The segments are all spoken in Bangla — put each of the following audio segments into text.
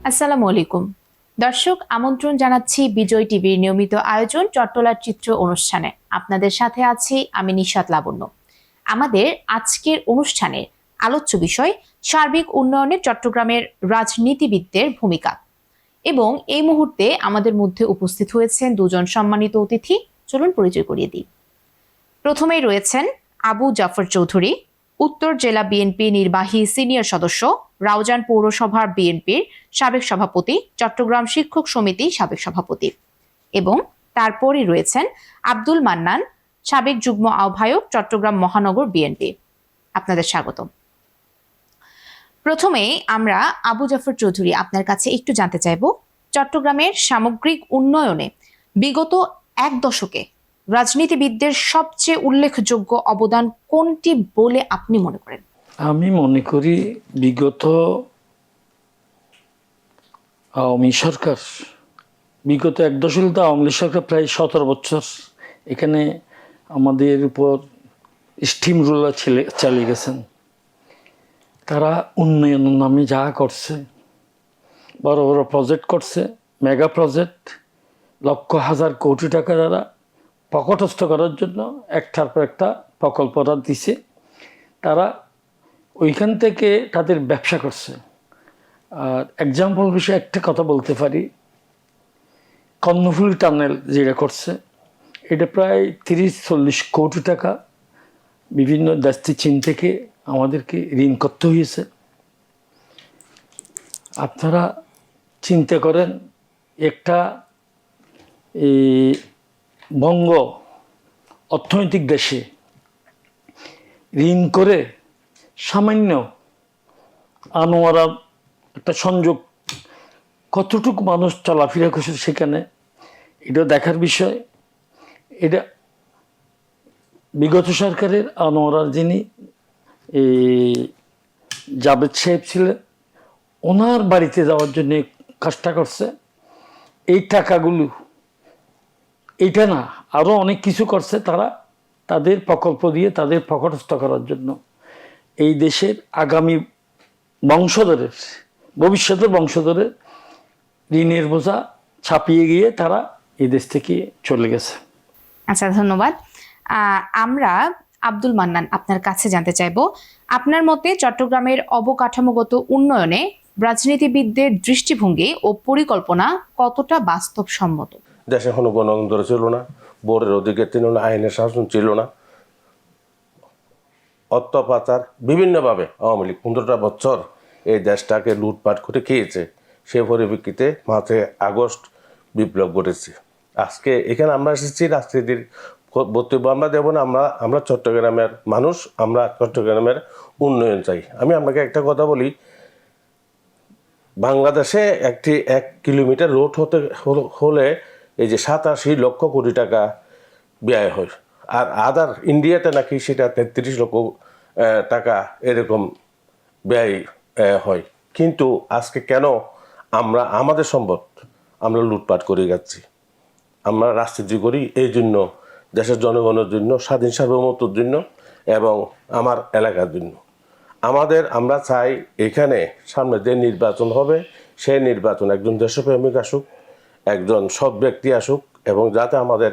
আসসালামু আলাইকুম দর্শক, আমন্ত্রণ জানাচ্ছি বিজয় টিভির নিয়মিত আয়োজন চট্টলার চিত্র অনুষ্ঠানে। আপনাদের সাথে আছি আমি নিশাত লাবণ্য। আমাদের আজকের অনুষ্ঠানের আলোচ্য বিষয় সার্বিক উন্নয়নে চট্টগ্রামের রাজনীতিবিদদের ভূমিকা। এবং এই মুহূর্তে আমাদের মধ্যে উপস্থিত হয়েছেন দুজন সম্মানিত অতিথি। চলুন পরিচয় করিয়ে দিই। প্রথমেই রয়েছেন আবু জাফর চৌধুরী, উত্তর জেলা বিএনপি নির্বাহী সিনিয়র সদস্য, রাউজান পৌরসভার বিএনপির সাবেক সভাপতি, চট্টগ্রাম শিক্ষক সমিতি সাবেক সভাপতি। এবং তারপরই রয়েছেন আব্দুল মান্নান, সাবেক যুগ্ম আহ্বায়ক, চট্টগ্রাম মহানগর বিএনপি। আপনাদের স্বাগত। প্রথমেই আমরা আবু জাফর চৌধুরী, আপনার কাছে একটু জানতে চাইব, চট্টগ্রামের সামগ্রিক উন্নয়নে বিগত এক দশকে রাজনীতিবিদদের সবচেয়ে উল্লেখযোগ্য অবদান কোনটি বলে আপনি মনে করেন? আমি মনে করি বিগত আওয়ামী সরকার, বিগত এক দশক তো আওয়ামী লীগ সরকার প্রায় 17 বছর এখানে আমাদের উপর স্টিম রোলার চালিয়ে গেছেন। তারা উন্নয়নের নামে যা করছে, বড় বড় প্রজেক্ট করছে, মেগা প্রজেক্ট, লক্ষ হাজার কোটি টাকা তারা পকেটস্থ করার জন্য একটার পর একটা প্রকল্পটা দিছে। তারা ওইখান থেকে তাদের ব্যবসা করছে। আর এক্সাম্পল বিষয়ে একটা কথা বলতে পারি, কর্ণফুলী টানেল যেটা করছে, এটা প্রায় 30-40 কোটি টাকা বিভিন্ন দেশটি চীন থেকে আমাদেরকে ঋণ করতে হয়েছে। আপনারা চিন্তা করেন, একটা এই বঙ্গ অর্থনৈতিক দেশে ঋণ করে সামান্য আনোয়ারা একটা সংযোগ কতটুকু মানুষ চলাফেরা করছে সেখানে, এটা দেখার বিষয়। এটা বিগত সরকারের আনোয়ারার যিনি জাভেদ সাহেব ছিলেন, ওনার বাড়িতে যাওয়ার জন্য কাজটা করছে। এই টাকাগুলো এইটা না, আরও অনেক কিছু করছে তারা তাদের প্রকল্প দিয়ে তাদের পকেটস্থ করার জন্য। এই দেশের আগামী বংশধরের, ভবিষ্যতের বংশধরের ঋণের বোঝা ছাপিয়ে গিয়ে তারা এই দেশ থেকে চলে গেছে। আচ্ছা, ধন্যবাদ। আমরা আব্দুল মান্নান, আপনার কাছে জানতে চাইব, আপনার মতে চট্টগ্রামের অবকাঠামোগত উন্নয়নে রাজনীতিবিদদের দৃষ্টিভঙ্গি ও পরিকল্পনা কতটা বাস্তবসম্মত? দেশে কোনো গণতন্ত্র ছিল না, বোর্ডের অধিকার ছিল না, আইনের শাসন ছিল না, অর্থ পাচার বিভিন্নভাবে আওয়ামী লীগ 15টা বছর এই দেশটাকে লুটপাট করে খেয়েছে। সে পরিপ্রেক্ষিতে 5 আগস্ট বিপ্লব ঘটেছে। আজকে এখানে আমরা এসেছি রাজনীতির বক্তব্য আমরা দেবো না। আমরা চট্টগ্রামের মানুষ, আমরা চট্টগ্রামের উন্নয়ন চাই। আমি আপনাকে একটা কথা বলি, বাংলাদেশে 1 কিলোমিটার রোড হলে এই যে 87 লক্ষ কোটি টাকা ব্যয় হয়, আর আদার ইন্ডিয়াতে নাকি সেটা 33 লক্ষ টাকা এরকম ব্যয় হয়। কিন্তু আজকে কেন আমরা আমাদের সম্পদ আমরা লুটপাট করে যাচ্ছি? আমরা রাজনীতি করি এই জন্য, দেশের জনগণের জন্য, স্বাধীন সার্বভৌমত্বের জন্য এবং আমার এলাকার জন্য। আমরা চাই এখানে সামনে যে নির্বাচন হবে সেই নির্বাচন একজন দেশপ্রেমিক আসুক, একজন সৎ ব্যক্তি আসুক, এবং যাতে আমাদের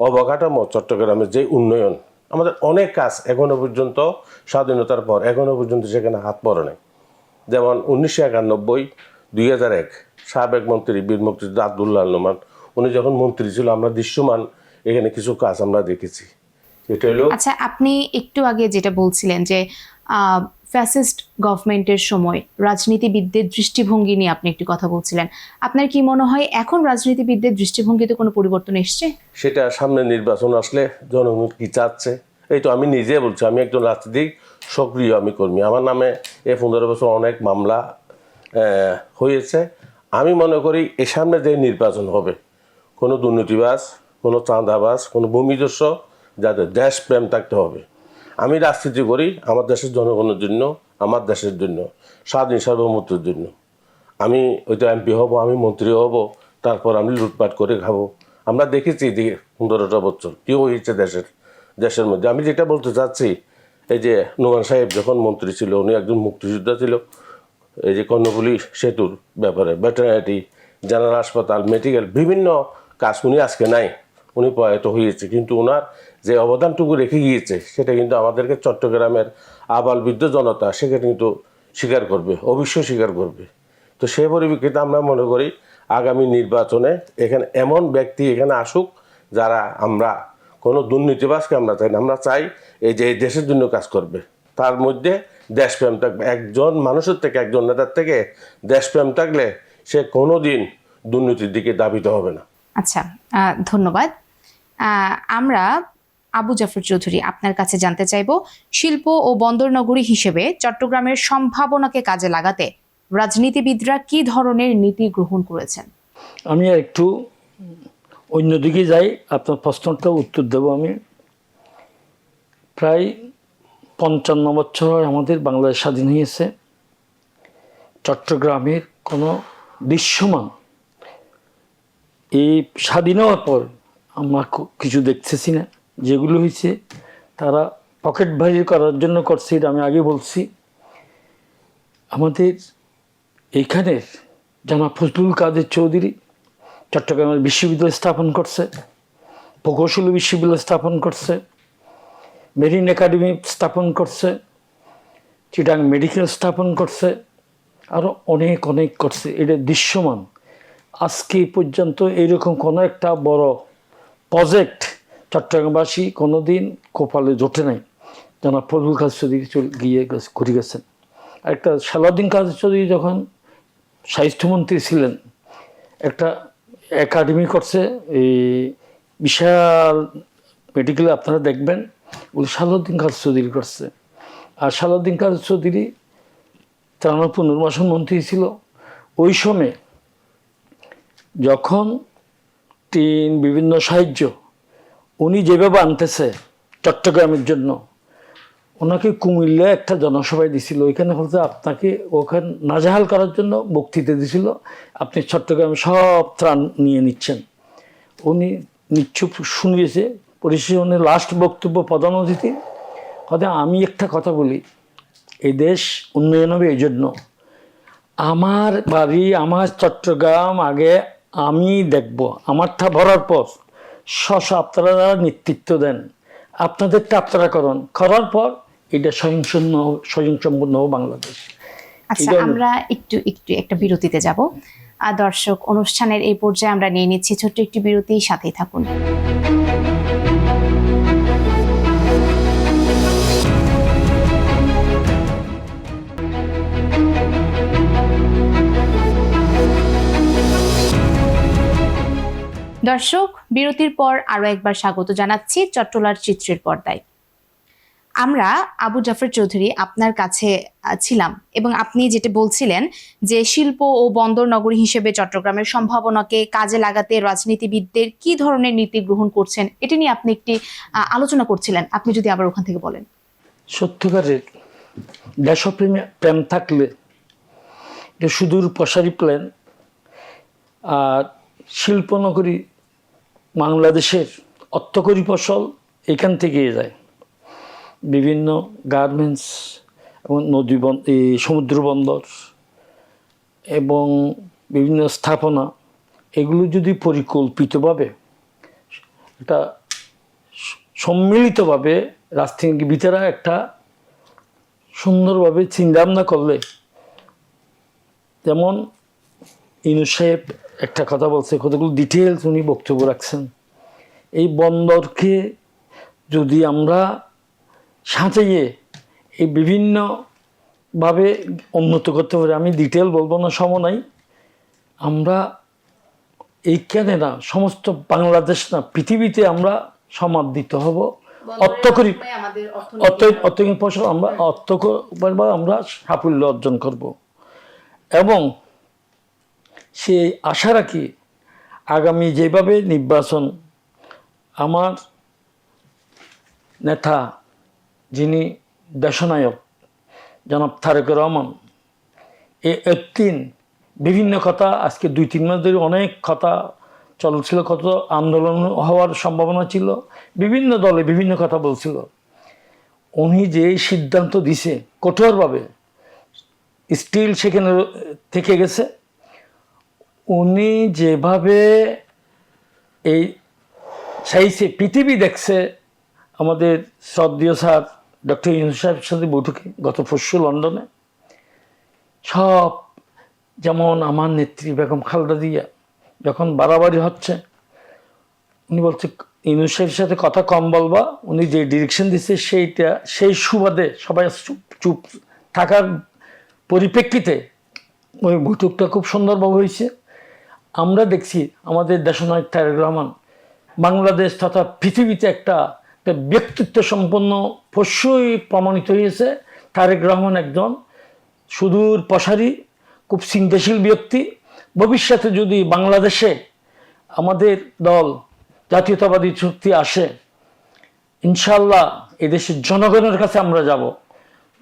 অবকাঠামো চট্টগ্রামের যে উন্নয়ন, আমাদের অনেক কাজ এখনো পর্যন্ত স্বাধীনতার পর এখনো পর্যন্ত সেখানে হাত পড়ে নাই। যেমন 1991, 2001 সাবেক মন্ত্রী বীর মুক্তিযোদ্ধা আব্দুল্লাহ নোমান, উনি যখন মন্ত্রী ছিল আমরা দৃশ্যমান এখানে কিছু কাজ আমরা দেখেছি। এটা হলো, আচ্ছা, আপনি একটু আগে যেটা বলছিলেন যে ফ্যাসিস্ট গভর্নমেন্টের সময় রাজনীতিবিদদের দৃষ্টিভঙ্গি নিয়ে আপনি একটি কথা বলছিলেন। আপনার কি মনে হয় এখন রাজনীতিবিদদের দৃষ্টিভঙ্গিতে কোনো পরিবর্তন এসছে? সেটা সামনে নির্বাচন আসলে জনগণ কি চাচ্ছে, এই তো আমি নিজে বলছি, আমি একজন রাজনীতিক সক্রিয় আমি কর্মী। আমার নামে 15 বছর অনেক মামলা হয়েছে। আমি মনে করি এর সামনে যে নির্বাচন হবে, কোনো দুর্নীতিবাজ, কোনো চাঁদাবাজ, কোনো ভূমিদস্যু, যাদের দেশপ্রেম থাকতে হবে। আমি রাজনীতি করি আমার দেশের জনগণের জন্য, আমার দেশের জন্য, স্বাধীন সার্বভৌমত্বের জন্য। আমি ওইটা এমপি হব, আমি মন্ত্রী হব, তারপর আমি লুটপাট করে খাবো। আমরা দেখেছি 15টা বছর কী হয়েছে দেশের মধ্যে। আমি যেটা বলতে চাচ্ছি, এই যে নোমান সাহেব যখন মন্ত্রী ছিল, উনি একজন মুক্তিযোদ্ধা ছিল, এই যে কর্ণফুলী সেতুর ব্যাপারে ভেটেরিনারি, জেনারেল হাসপাতাল, মেডিকেল বিভিন্ন কাজ উনি আজকে নাই, উনি প্রয়াত হয়েছে, কিন্তু ওনার যে অবদানটুকু রেখে গিয়েছে সেটা কিন্তু আমাদেরকে চট্টগ্রামের আবাল বৃদ্ধ জনতা সেটা কিন্তু স্বীকার করবে, অবশ্যই স্বীকার করবে। তো সেই পরিপ্রেক্ষিতে আমরা মনে করি আগামী নির্বাচনে এখানে এমন ব্যক্তি এখানে আসুক যারা, আমরা কোনো দুর্নীতিবাজকে আমরা চাই না, আমরা চাই এই যে এই দেশের জন্য কাজ করবে, তার মধ্যে দেশপ্রেম থাকবে। একজন মানুষের থেকে, একজন নেতার থেকে দেশপ্রেম থাকলে সে কোনো দিন দুর্নীতির দিকে ধাবিত হবে না। আচ্ছা, ধন্যবাদ। আমরা আবু জাফর চৌধুরী আপনার কাছে জানতে চাইব, শিল্প ও বন্দর নগরী হিসেবে চট্টগ্রামের সম্ভাবনাকে কাজে লাগাতে রাজনীতিবিদরা কি ধরনের নীতি গ্রহণ করেছেন? আমি একটু অন্যদিকে যাই, আপনার প্রশ্নটা উত্তর দেব আমি। প্রায় 55 বছর আমাদের বাংলাদেশ স্বাধীন হয়েছে। চট্টগ্রামের কোনো দৃশ্যমান এই স্বাধীন হওয়ার পর আমরা কিছু দেখতেছি না। যেগুলো হয়েছে তারা পকেট ভারী করার জন্য করছে, এটা আমি আগে বলছি। আমাদের এইখানের জনাব ফজলুল কাদের চৌধুরী চট্টগ্রামের বিশ্ববিদ্যালয় স্থাপন করছে, প্রকৌশলী বিশ্ববিদ্যালয় স্থাপন করছে, মেরিন একাডেমি স্থাপন করছে, চিটাং মেডিকেল স্থাপন করছে, আরও অনেক অনেক করছে। এটা দৃশ্যমান। আজকে পর্যন্ত এইরকম কোনো একটা বড় প্রজেক্ট চট্টগ্রামবাসী কোনো দিন কপালে জোটে নাই। জনাব ফজলুল কাদের চৌধুরী ঘুরে গেছেন। একটা সালাউদ্দিন কাদের চৌধুরী যখন স্বাস্থ্যমন্ত্রী ছিলেন, একটা একাডেমি করছে, এই বিশাল মেডিকেলে আপনারা দেখবেন, ওগুলো সালাউদ্দিন কাদের চৌধুরী করছে। আর সালাউদ্দিন কাদের চৌধুরী ত্রাণ ও পুনর্বাসন মন্ত্রী ছিল। ওই সময় যখন টিন বিভিন্ন সাহায্য উনি যেভাবে আনতেছে চট্টগ্রামের জন্য, ওনাকে কুমিল্লা একটা জনসভায় দিছিল। ওইখানে বলতে আপনাকে ওখানে নাজেহাল করার জন্য বক্তৃতা দিছিল, আপনি চট্টগ্রামে সব ত্রাণ নিয়ে নিচ্ছেন। উনি নিশ্চুপ শুনিয়েছে। পরিশেষে উনি লাস্ট বক্তব্য প্রধান অতিথি কথা, আমি একটা কথা বলি, এই দেশ উন্নয়ন হবে এই জন্য আমার বাড়ি, আমার চট্টগ্রাম আগে আমি দেখব, আমারটা ভরার পর আপনারা যারা নেতৃত্ব দেন আপনাদেরটা আপনারা করার পর এটা স্বয়ংসম্পূর্ণ বাংলাদেশ। আচ্ছা, আমরা একটু একটা বিরতিতে যাব। দর্শক, অনুষ্ঠানের এই পর্যায়ে আমরা নিয়ে নিচ্ছি ছোট্ট একটি বিরতি, সাথেই থাকুন। দর্শক, বিরতির পর আরো একবার স্বাগত জানাচ্ছি চট্টলার চিত্রের পর্দায়। আমরা আবু জাফর চৌধুরী আপনার কাছে ছিলাম এবং আপনি যেটা বলছিলেন যে শিল্প ও বন্দর নগরী হিসেবে চট্টগ্রামের সম্ভাবনাকে কাজে লাগাতে রাজনীতিবিদদের কি ধরনের নীতি গ্রহণ করছেন, এটা নিয়ে আপনি একটি আলোচনা করছিলেন। আপনি যদি আবার ওখান থেকে বলেন। সত্যিকারের দেশপ্রেম থাকলে এটা সুদূর প্রসারী প্ল্যান। আর শিল্পনগরী বাংলাদেশের অর্থকরী ফসল এখান থেকেই যায়। বিভিন্ন গার্মেন্টস এবং সমুদ্র বন্দর এবং বিভিন্ন স্থাপনা, এগুলো যদি পরিকল্পিতভাবে এটা সম্মিলিতভাবে রাজনীতিবিদেরা একটা সুন্দরভাবে চিন্তাভাবনা করলে, যেমন ইউনূস সাহেব একটা কথা বলছে, কতগুলো ডিটেলস উনি বক্তব্য রাখছেন। এই বন্দরকে যদি আমরা সাঁচাইয়ে এই বিভিন্নভাবে উন্নত করতে পারি, আমি ডিটেল বলবো না, সময় নাই। আমরা এইখানে না, সমস্ত বাংলাদেশ না, পৃথিবীতে আমরা সমাদৃত হব। অর্থকরী ফসল আমরা আমরা সাফল্য অর্জন করব। এবং সেই আশা রাখি আগামী যেভাবে নির্বাচন, আমার নেতা যিনি দেশনায়ক জনাব তারেক রহমান, একদিন বিভিন্ন কথা, আজকে 2-3 মাস ধরে অনেক কথা চলছিল, কত আন্দোলন হওয়ার সম্ভাবনা ছিল, বিভিন্ন দলে বিভিন্ন কথা বলছিল। উনি যে সিদ্ধান্ত দিছে কঠোরভাবে, স্টিল সেখানে থেকে গেছে। উনি যেভাবে এই চাইছে, পৃথিবী দেখছে আমাদের শ্রদ্ধেয় স্যার ডক্টর ইউনূস সাহেবের সাথে বৈঠকে গত পরশু লন্ডনে। সব যেমন আমার নেত্রী বেগম খালেদা জিয়া যখন বাড়াবাড়ি হচ্ছে, উনি বলছে ইউনূস সাহেবের সাথে কথা কম বলবা, উনি যে ডিরেকশন দিচ্ছে সেই সুবাদে সবাই চুপ চুপ থাকার পরিপ্রেক্ষিতে ওই বৈঠকটা খুব সুন্দরভাবে হয়েছে। আমরা দেখছি আমাদের দেশনায়ক তারেক রহমান বাংলাদেশ তথা পৃথিবীতে একটা ব্যক্তিত্ব সম্পন্ন পশুই প্রমাণিত হয়েছে। তারেক রহমান একজন সুদূর প্রসারী, খুব চিন্তাশীল ব্যক্তি। ভবিষ্যতে যদি বাংলাদেশে আমাদের দল জাতীয়তাবাদী শক্তি আসে, ইনশাল্লাহ এদেশের জনগণের কাছে আমরা যাব।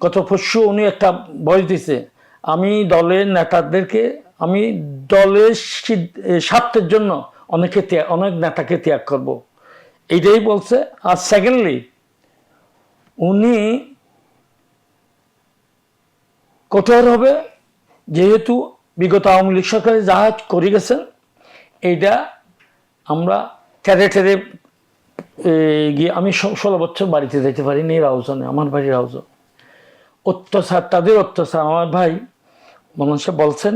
গত পরশু উনি একটা বয়স দিছে, আমি দলের নেতাদেরকে, আমি দলের স্বার্থের জন্য অনেক নেতাকে ত্যাগ করব, এইটাই বলছে। আর সেকেন্ডলি উনি কঠোর হবে, যেহেতু বিগত আওয়ামী লীগ সরকারে যাহা করে গেছেন, এইটা আমরা ঠেরে ঠেরে গিয়ে, আমি 16 বছর বাড়িতে যেতে পারিনি রাউজানে, আমার বাড়ি রাউজান। অত্যাচার, তাদের অত্যাচার, আমার ভাই মনন সাহেব বলছেন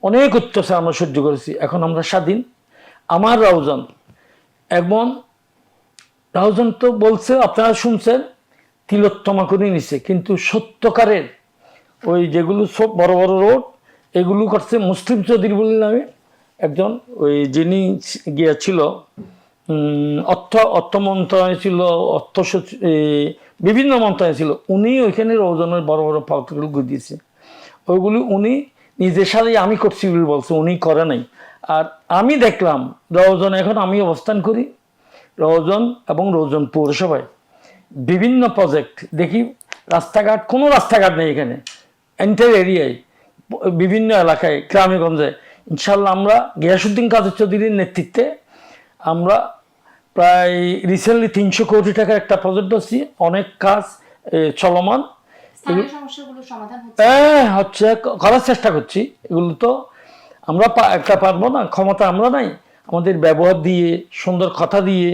অনেক অত্যাচার আমরা সহ্য করেছি, এখন আমরা স্বাধীন। আমার রাউজান এমন, রাউজান তো বলছে, আপনারা শুনছেন, তিলোত্তমা করে নিছে, কিন্তু সত্যকারের ওই যেগুলো সব বড় বড় রোড, এগুলো করছে মুসলিম চৌধুরী বলে নামে একজন, ওই যিনি গিয়েছিল অর্থ মন্ত্রণালয় ছিল, বিভিন্ন মন্ত্রণালয় ছিল, উনি ওইখানে রৌজনের বড় বড় পাথরগুলো দিয়েছে। ওইগুলি উনি নিজের সাথে আমি করছি বলে বলছে, উনি করে নাই। আর আমি দেখলাম রৌজন, এখন আমি অবস্থান করি রৌজন এবং রৌজন পৌরসভায়, বিভিন্ন প্রজেক্ট দেখি, রাস্তাঘাট, কোনো রাস্তাঘাট নেই এখানে, এন্টার এরিয়ায়, বিভিন্ন এলাকায়, গ্রামে গঞ্জে। ইনশাল্লাহ আমরা গিয়াসউদ্দিন কাদের চৌধুরীর নেতৃত্বে আমরা প্রায় রিসেন্টলি 300 কোটি টাকার একটা প্রজেক্ট করছি, অনেক কাজ চলমান। হচ্ছে করার চেষ্টা করছি। এগুলো তো আমরা একটা পারবো না, ক্ষমতা আমরা নাই। আমাদের ব্যবহার দিয়ে, সুন্দর কথা দিয়ে,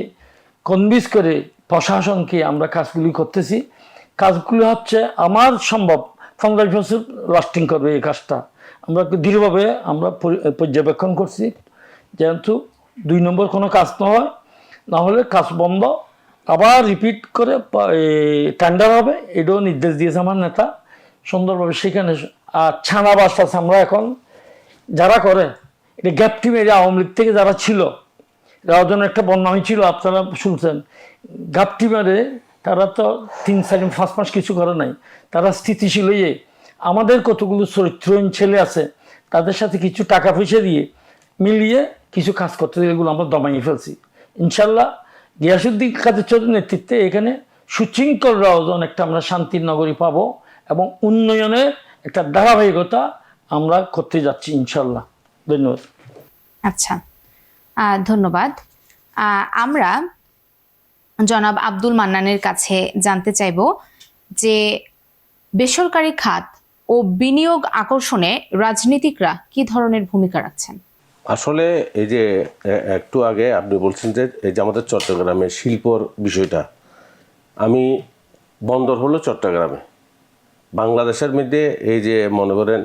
কনভিন্স করে প্রশাসনকে আমরা কাজগুলি করতেছি। কাজগুলি হচ্ছে আমার সম্ভব 15 বছর লাস্টিং করবে এই কাজটা। আমরা দৃঢ়ভাবে আমরা পর্যবেক্ষণ করছি, যেহেতু 2 নম্বর কোনো কাজ না হয়, না হলে কাজ বন্ধ, আবার রিপিট করে টেন্ডার হবে, এটাও নির্দেশ দিয়েছে আমার নেতা সুন্দরভাবে সেখানে। আর ছানাবাস আছে, আমরা এখন যারা করে এটা gap team area, Awami League থেকে যারা ছিল, রাজনের একটা বদনামি ছিল, আপনারা শুনছেন। গ্যাপ টিমারে তারা তো 3-4-5 মাস কিছু করে নাই, তারা স্থিতিশীল হয়ে আমাদের কতগুলো চরিত্রহীন ছেলে আছে তাদের সাথে কিছু টাকা পয়সা দিয়ে মিলিয়ে কিছু কাজ করতে, এগুলো আমরা দমাইয়ে ফেলছি। ইনশাল্লাহ গিয়াসউদ্দিন কাদের চৌধুরীর নেতৃত্বে এখানে সুশৃঙ্খল রাউজান একটা আমরা শান্তির নগরী পাবো, এবং উন্নয়নের একটা ধারাবাহিকতা আমরা করতে যাচ্ছি ইনশাল্লাহ। ধন্যবাদ। আচ্ছা, ধন্যবাদ। আমরা জনাব আব্দুল মান্নানের কাছে জানতে চাইব যে বেসরকারি খাত ও বিনিয়োগ আকর্ষণে রাজনীতিকরা কি ধরনের ভূমিকা রাখছেন? আসলে এই যে একটু আগে আপনি বলছেন যে এই যে আমাদের চট্টগ্রামের শিল্পর বিষয়টা, আমি বন্দর হলো চট্টগ্রামে, বাংলাদেশের মধ্যে এই যে মনে করেন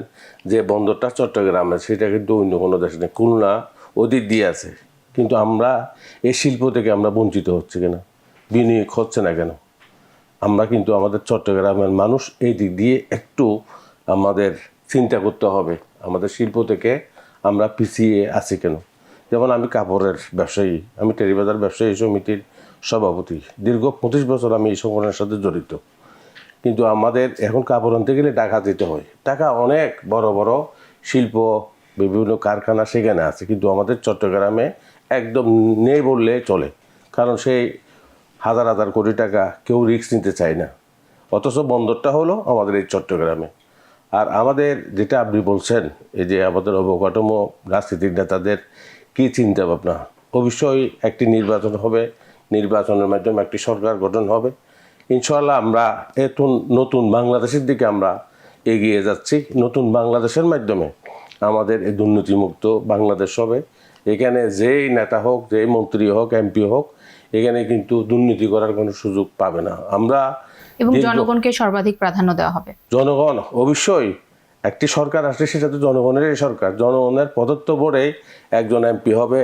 যে বন্দরটা চট্টগ্রামে, সেটা কিন্তু অন্য কোনো দেশে নেই, খুলনা ওদিক দিয়ে আছে। কিন্তু আমরা এই শিল্প থেকে আমরা বঞ্চিত হচ্ছে কেন, বিনিয়োগ হচ্ছে না কেন? আমরা কিন্তু আমাদের চট্টগ্রামের মানুষ এই দিক দিয়ে একটু আমাদের চিন্তা করতে হবে, আমাদের শিল্প থেকে আমরা পিছিয়ে আছি কেন। যেমন আমি কাপড়ের ব্যবসায়ী, আমি টেরিবাজার ব্যবসায়ী সমিতির সভাপতি, দীর্ঘ 25 বছর আমি এই সংগঠনের সাথে জড়িত। কিন্তু আমাদের এখন কাপড় আনতে গেলে টাকা দিতে হয়, টাকা অনেক বড় বড় শিল্প, বিভিন্ন কারখানা সেখানে আছে, কিন্তু আমাদের চট্টগ্রামে একদম নেই বললে চলে। কারণ সেই হাজার হাজার কোটি টাকা কেউ রিস্ক নিতে চায় না, অথচ বন্দরটা হলো আমাদের এই চট্টগ্রামে। আর আমাদের যেটা আপনি বলছেন, এই যে আমাদের অবকাঠামো, রাজনীতিক নেতাদের কী চিন্তা ভাবনা, অবশ্যই একটি নির্বাচন হবে, নির্বাচনের মাধ্যমে একটি সরকার গঠন হবে। ইনশাআল্লাহ আমরা এত নতুন বাংলাদেশের দিকে আমরা এগিয়ে যাচ্ছি নতুন বাংলাদেশের মাধ্যমে। আমাদের এই দুর্নীতিমুক্ত বাংলাদেশ হবে। এখানে যেই নেতা হোক, যেই মন্ত্রী হোক, এমপি হোক, এখানে কিন্তু দুর্নীতি করার কোনো সুযোগ পাবে না। আমরা এবং জনগণকে সর্বাধিক প্রাধান্য দেওয়া হবে। জনগণ অবশ্যই, একটি সরকার আসলে সেটা তো জনগণেরই সরকার। জনগণের প্রদত্ত বোর্ডে একজন এমপি হবে,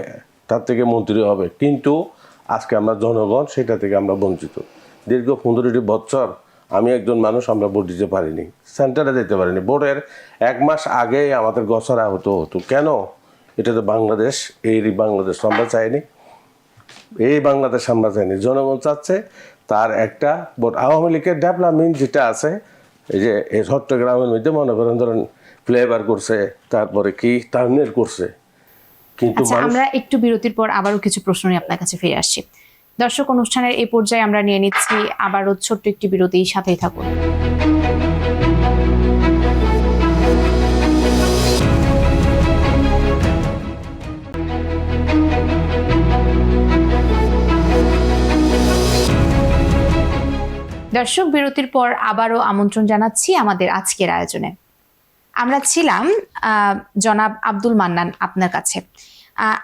তার থেকে মন্ত্রী হবে, কিন্তু আজকে আমরা জনগণ সেটা থেকে আমরা বঞ্চিত। দীর্ঘ 15টি বছর আমি একজন মানুষ, আমরা ভোট দিতে পারিনি, সেন্টারে যেতে পারিনি। ভোটের 1 মাস আগেই আমাদের গছরা হতো। কেন? এটা তো বাংলাদেশ, এই বাংলাদেশ আমরা চাইনি, এই বাংলাদেশ আমরা চাইনি। জনগণ চাচ্ছে তার একটা ভোট। আওয়ামী লীগের ডেভেলপমেন্ট যেটা আছে, এই যে এই চট্টগ্রামের মধ্যে মনে করেন ধরেন ফ্লেভার করছে, তারপরে কি টার্নের করছে, কিন্তু আচ্ছা, আমরা একটু বিরতির পর আবারও কিছু প্রশ্ন নিয়ে আপনার কাছে ফিরে আসছি। দর্শক, অনুষ্ঠানের এই পর্যায়ে আমরা নিয়ে নিচ্ছি আবারও ছোট্ট একটি বিরতি, সাথেই থাকুন। দর্শক, বিরতির পর আবারও আমন্ত্রণ জানাচ্ছি আমাদের আজকের আয়োজনে। আমরা ছিলাম জনাব আব্দুল মান্নান আপনার কাছে।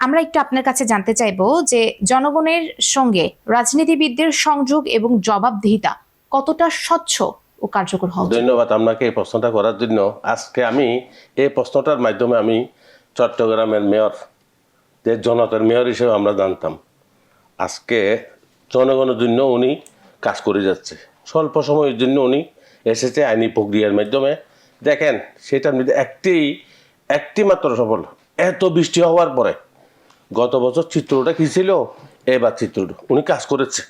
আমরা একটু আপনার কাছে জানতে চাইবো যে জনগণের সঙ্গে রাজনীতিবিদদের সংযোগ এবং জবাবদিহিতা কতটা স্বচ্ছ ও কার্যকর হবে? ধন্যবাদ আপনাকে এই প্রশ্নটা করার জন্য। আজকে আমি এই প্রশ্নটার মাধ্যমে আমি চট্টগ্রামের মেয়র, যে জনতার মেয়র হিসেবে আমরা জানতাম, আজকে জনগণের জন্য উনি কাজ করে যাচ্ছে। স্বল্প সময়ের জন্য উনি এসেছে আইনি প্রক্রিয়ার মাধ্যমে। দেখেন, সেটার মধ্যে একটি মাত্র সফল। এত বৃষ্টি হওয়ার পরে গত বছর চিত্রটা কী ছিল, এবার চিত্রটা উনি কাজ করেছে।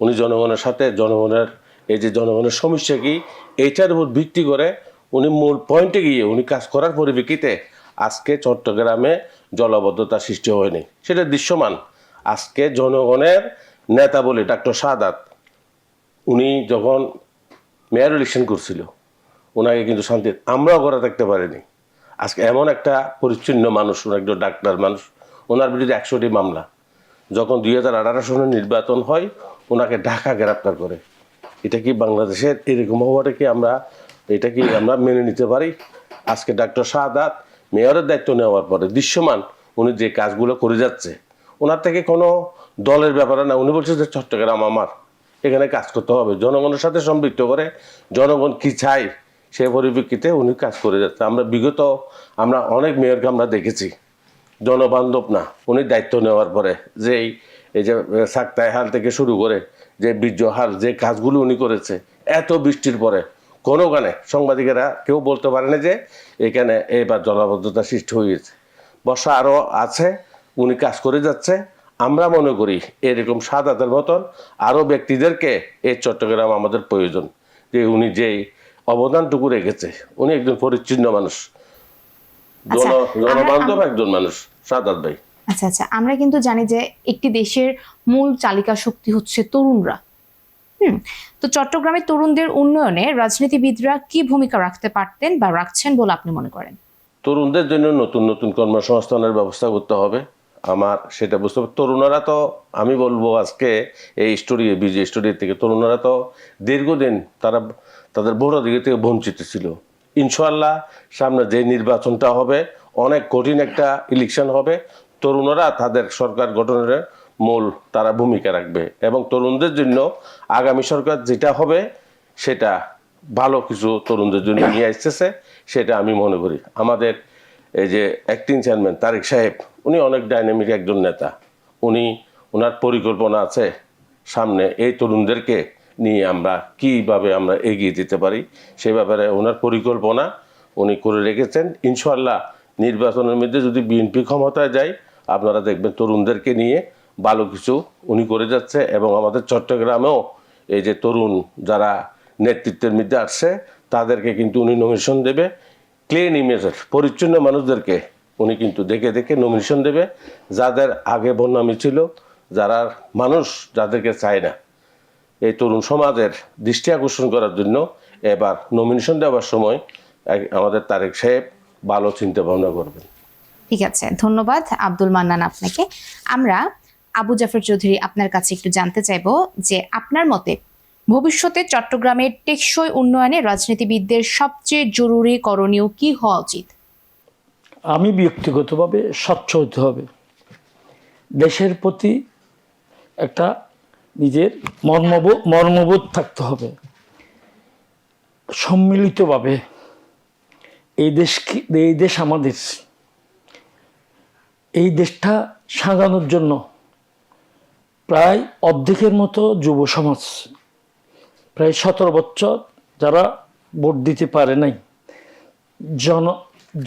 উনি জনগণের সাথে, জনগণের এই যে জনগণের সমস্যা কি, এইটার উপর ভিত্তি করে উনি মূল পয়েন্টে গিয়ে উনি কাজ করার পরিপ্রেক্ষিতে আজকে চট্টগ্রামে জলাবদ্ধতা সৃষ্টি হয়নি, সেটা দৃশ্যমান। আজকে জনগণের নেতা বলে ডক্টর সাদাত, উনি যখন মেয়র ইলেকশন করছিল, ওনাকে কিন্তু শান্তি আমরাও ঘরে থাকতে পারিনি। আজকে এমন একটা পরিচ্ছন্ন মানুষ, উনি একজন ডাক্তার মানুষ, ওনার বিরুদ্ধে 100টি মামলা। যখন 2018 সনের নির্বাচন হয়, ওনাকে ঢাকা গ্রেপ্তার করে। এটা কি বাংলাদেশের এরকম হওয়াটা কি এটা কি আমরা মেনে নিতে পারি? আজকে ডক্টর সাদাত মেয়রের দায়িত্ব নেওয়ার পরে দৃশ্যমান উনি যে কাজগুলো করে যাচ্ছে, ওনার থেকে কোনো দলের ব্যাপারে না। উনি বলছে যে চট্টগ্রাম আমার, এখানে কাজ করতে হবে, জনগণের সাথে সম্পৃক্ত করে জনগণ কি চাই সে পরিপ্রেক্ষিতে উনি কাজ করে যাচ্ছে। আমরা অনেক মেয়রকে আমরা দেখেছি জনবান্ধব না। উনি দায়িত্ব নেওয়ার পরে এই যে সাক্তায় হাল থেকে শুরু করে যে বীর্য হাল, যে কাজগুলো উনি করেছে, এত বৃষ্টির পরে কোনো গানে সাংবাদিকেরা কেউ বলতে পারে না যে এখানে এবার জলাবদ্ধতা সৃষ্টি হয়েছে। বর্ষা আরও আছে, উনি কাজ করে যাচ্ছে। আমরা মনে করি এরকম সাদাতের মতন আরও ব্যক্তিদেরকে এই চট্টগ্রাম আমাদের প্রয়োজন, যে উনি যেই অবদানটুকু রেখেছে। উনি একজন পরিচ্ছন্ন মানুষ, জনবান্ধব একজন মানুষ সাদাত ভাই। আচ্ছা, আমরা কিন্তু জানি যে একটি দেশের মূল চালিকা শক্তি হচ্ছে তরুণরা। তো চট্টগ্রামের তরুণদের উন্নয়নে রাজনীতিবিদরা কি ভূমিকা রাখতে পারতেন বা রাখছেন বলে আপনি মনে করেন? তরুণদের জন্য নতুন নতুন কর্মসংস্থানের ব্যবস্থা করতে হবে। আমার সেটা বুঝতে হবে। তরুণরা তো, আমি বলবো আজকে এই বিজয় স্টোরি থেকে তরুণরা তো দীর্ঘদিন তাদের ভোটাধিকার থেকে বঞ্চিত ছিল। ইনশাআল্লাহ সামনে যে নির্বাচনটা হবে, অনেক কঠিন একটা ইলেকশন হবে, তরুণরা তাদের সরকার গঠনের মূল তারা ভূমিকা রাখবে। এবং তরুণদের জন্য আগামী সরকার যেটা হবে সেটা ভালো কিছু তরুণদের জন্য নিয়ে আসতেছে, সেটা আমি মনে করি। আমাদের এই যে অ্যাক্টিং চেয়ারম্যান তারেক সাহেব, উনি অনেক ডাইনামিক একজন নেতা। ওনার পরিকল্পনা আছে সামনে এই তরুণদেরকে নিয়ে আমরা কীভাবে আমরা এগিয়ে যেতে পারি, সে ব্যাপারে ওনার পরিকল্পনা উনি করে রেখেছেন। ইনশাআল্লাহ নির্বাচনের মধ্যে যদি বিএনপি ক্ষমতায় যায়, আপনারা দেখবেন তরুণদেরকে নিয়ে ভালো কিছু উনি করে যাচ্ছে। এবং আমাদের চট্টগ্রামেও এই যে তরুণ যারা নেতৃত্বের মধ্যে আসছে, তাদেরকে কিন্তু উনি নমিনেশন দেবে। ক্লিন ইমেজের পরিচ্ছন্ন মানুষদেরকে উনি কিন্তু দেখে দেখে নমিনেশন দেবে, যাদের আগে বদনামি ছিল, যারা মানুষ যাদেরকে চায় না। এই তরুণ সমাজের দৃষ্টি আকর্ষণ করার জন্য এবার নমিনেশন দেওয়ার সময় আমাদের তারেক সাহেব ভালো চিন্তা ভাবনা করবেন। ঠিক আছে, ধন্যবাদ আব্দুল মান্নান আপনাকে। আমরা আবু জাফর চৌধুরী আপনার কাছে একটু জানতে চাইবো যে আপনার মতে ভবিষ্যতে চট্টগ্রামের টেকসই উন্নয়নে রাজনীতিবিদদের সবচেয়ে জরুরি করণীয় কি হওয়া উচিত? আমি ব্যক্তিগতভাবে স্বচ্ছ হতে হবে, দেশের প্রতি একটা নিজের মর্মবোধ থাকতে হবে, সম্মিলিতভাবে এই দেশ আমাদের, এই দেশটা সাজানোর জন্য প্রায় অর্ধেকের মতো যুব সমাজ, প্রায় 17 বছর যারা ভোট দিতে পারে নাই,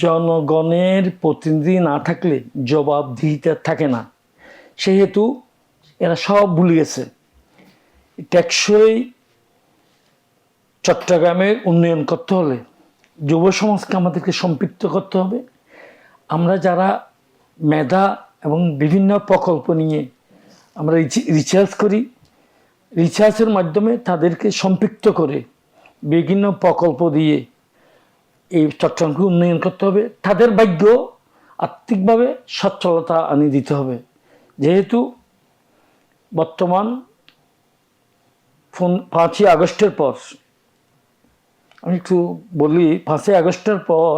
জনগণের প্রতিনিধি না থাকলে জবাবদিহিতা থাকে না, সেহেতু এরা সব ভুলে গেছে। টেকসই চট্টগ্রামের উন্নয়ন করতে হলে যুব সমাজকে আমাদেরকে সম্পৃক্ত করতে হবে। আমরা যারা মেধা এবং বিভিন্ন প্রকল্প নিয়ে আমরা রিসার্চ করি, রিসার্চের মাধ্যমে তাদেরকে সম্পৃক্ত করে বিভিন্ন প্রকল্প দিয়ে এই চট্টগ্রামকে উন্নয়ন করতে হবে। তাদের ভাগ্য আর্থিকভাবে সচ্ছলতা আনি দিতে হবে। যেহেতু বর্তমান 5ই আগস্টের পর, আমি একটু বলি, 5ই আগস্টের পর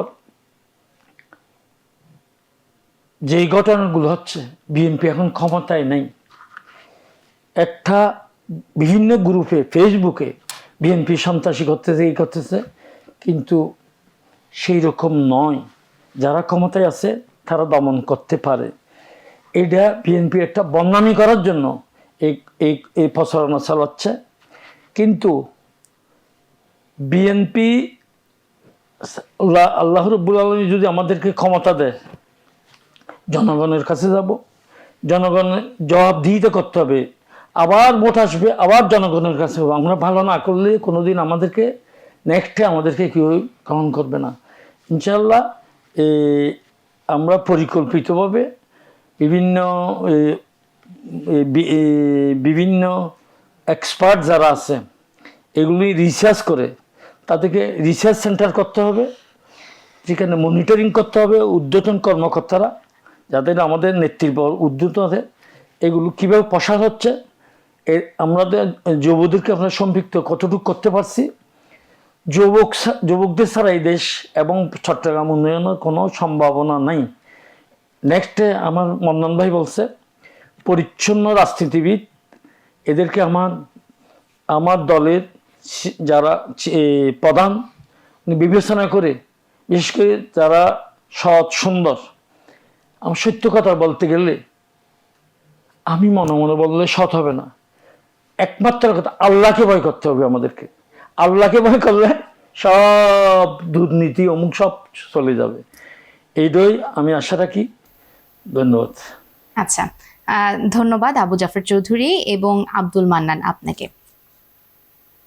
যেই ঘটনাগুলো হচ্ছে, বিএনপি এখন ক্ষমতায় নেই। একটা বিভিন্ন গ্রুপে ফেসবুকে বিএনপি সন্ত্রাসী করতেছে, এই করতেছে, কিন্তু সেই রকম নয়। যারা ক্ষমতায় আছে তারা দমন করতে পারে। এটা বিএনপি একটা বদনামি করার জন্য এই প্রচারণা চালাচ্ছে। কিন্তু বিএনপি, আল্লাহ রাব্বুল আলামিন যদি আমাদেরকে ক্ষমতা দেয়, জনগণের কাছে যাব, জনগণের জবাবদিহিতা করতে হবে, আবার ভোট আসবে, আবার জনগণের কাছে হবে। আমরা ভালো না করলে কোনোদিন আমাদেরকে নেক্সটে আমাদেরকে কেউ গ্রহণ করবে না। ইনশাল্লাহ আমরা পরিকল্পিতভাবে বিভিন্ন এক্সপার্ট যারা আছে এগুলি রিসার্চ করে তাদেরকে রিসার্চ সেন্টার করতে হবে, যেখানে মনিটরিং করতে হবে ঊর্ধ্বতন কর্মকর্তারা, যাদের আমাদের নেতৃত্ব উদ্যত আছে, এগুলো কীভাবে প্রসার হচ্ছে, আমাদের যুবদেরকে আমরা সম্পৃক্ত কতটুকু করতে পারছি। যুবকদের ছাড়া এই দেশ এবং চট্টগ্রাম উন্নয়নের কোনো সম্ভাবনা নাই। নেক্সটে আমার মন্নান ভাই বলছে পরিচ্ছন্ন রাজনীতিবিদ, এদেরকে আমার দলের যারা প্রধান বিবেচনা করে, বিশেষ করে যারা সৎ সুন্দর, আমার সত্য কথা বলতে গেলে আমি মনে মনে বললে সৎ হবে না, একমাত্র কথা আল্লাহকে ভয় করতে হবে আমাদেরকে। আল্লাহকে ভয় করলে সব দুর্নীতি অমুক সব চলে যাবে, এইটাই আমি আশা রাখি। ধন্যবাদ। আচ্ছা, ধন্যবাদ আবু জাফর চৌধুরী এবং আব্দুল মান্নান আপনাকে।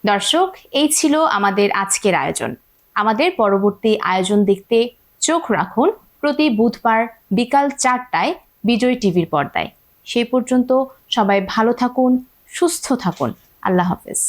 দর্শক, এই ছিল আমাদের আজকের আয়োজন। আমাদের পরবর্তী আয়োজন দেখতে চোখ রাখুন প্রতি বুধবার বিকাল 4টায় বিজয় টিভির পর্দায়। সেই পর্যন্ত সবাই ভালো থাকুন, সুস্থ থাকুন। আল্লাহ হাফেজ।